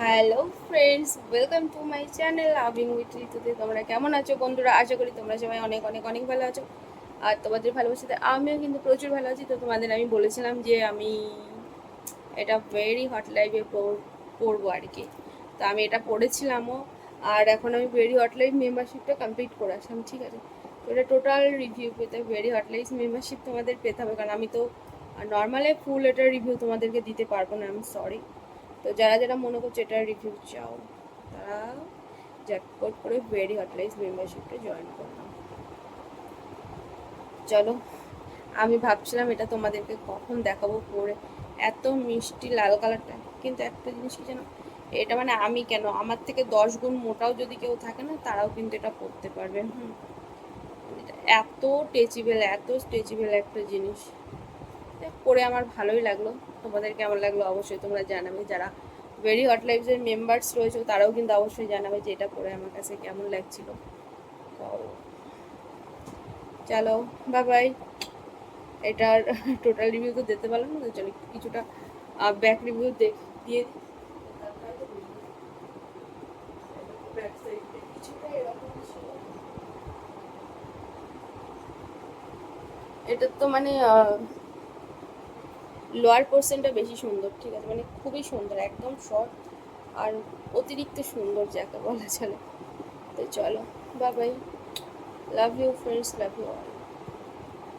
Hello friends, welcome to my channel loving with ঋতুতে। তোমরা কেমন আছো বন্ধুরা? আশা করি তোমরা সবাই অনেক অনেক অনেক ভালো আছো। আর তোমাদের ভালোবাসাতে আমিও কিন্তু প্রচুর ভালো আছি। তো তোমাদের আমি বলেছিলাম যে আমি এটা ভেরি হট লাইভে পড়বো আর কি। তো আমি এটা পড়েছিলামও। আর এখন আমি ভেরি হট লাইভ মেম্বারশিপটা কমপ্লিট করে আসলাম, ঠিক আছে। তো এটা টোটাল রিভিউ পেতে ভেরি হট লাইভ মেম্বারশিপ তোমাদের পেতে হবে, কারণ আমি তো নর্মালে ফুল এটার রিভিউ তোমাদেরকে দিতে পারবো না, আমি সরি। তো যারা যারা মনে করছে এটার রিভিউ চাও তারা ঝটপট করে ভেরি হটলাইজ মেম্বারশিপটা জয়েন করলাম। চলো, আমি ভাবছিলাম এটা তোমাদেরকে কখন দেখাবো পরে, এত মিষ্টি লাল কালারটা। কিন্তু একটা জিনিস কি জানো, এটা মানে আমি কেন, আমার থেকে 10 গুণ মোটাও যদি কেউ থাকে না, তারাও কিন্তু এটা পরতে পারবে। এত স্ট্রেচেবল, এত স্ট্রেচেবল একটা জিনিস। পরে আমার ভালোই লাগলো। তোমাদের কেমন লাগলো অবশ্যই তোমরা জানাবে। যারা ভেরি হট লাইভসের মেম্বার্স রয়েছে তারাও কিন্তু অবশ্যই জানাবে যে এটা পরে আমার কাছে কেমন লাগছিল। তো চলো, বাই বাই। এটার টোটাল রিভিউ তো দিতে পারলাম না, তো চলো কিছুটা ব্যাক রিভিউ দিয়ে দিই। এটা তো মানে লোয়ার পোর্শনটা বেশি সুন্দর, ঠিক আছে, মানে খুবই সুন্দর, একদম শর্ট আর অতিরিক্ত সুন্দর যাকে বলা চলে। তো চলো, bye bye, love you friends, love you all.